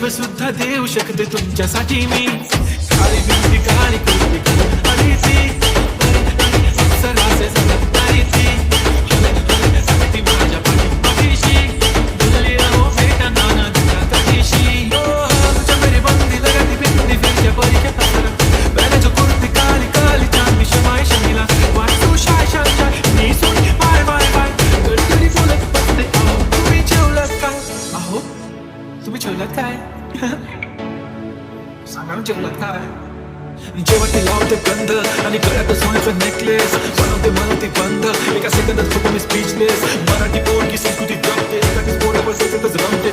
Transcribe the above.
सुद्धा देऊ शकते तुमच्यासाठी मी. काळी बिंदी काळी कुर्ती आणि ती अप्सराचे झलकणारी ती ती माझ्या पाठीशी बोलली राहो बेटा नाना तुझ्या काठीशी. तुझ्या मेरी बंदी लगती बिंदी फिरच्या परीच्या तारा बैलाच्या कुर्ती काळी काळी चांदी शमाय शमीला वाटू शाय शाय शाय मी सोड बाय बाय बाय गडकरी बोलत बसते. अहो तुम्ही जेवलात काय? अहो तुम्ही जेवलात काय? सांगा ना जेवलात काय? जेव्हा ते लावते गंध आणि गळ्यात सोन्याचं नेकलेस बनवते मनवती बंद एका सेकंदात होतो मी स्पीचलेस. मराठी पोरगी संस्कृती जपते एका पोरावर सततच रमते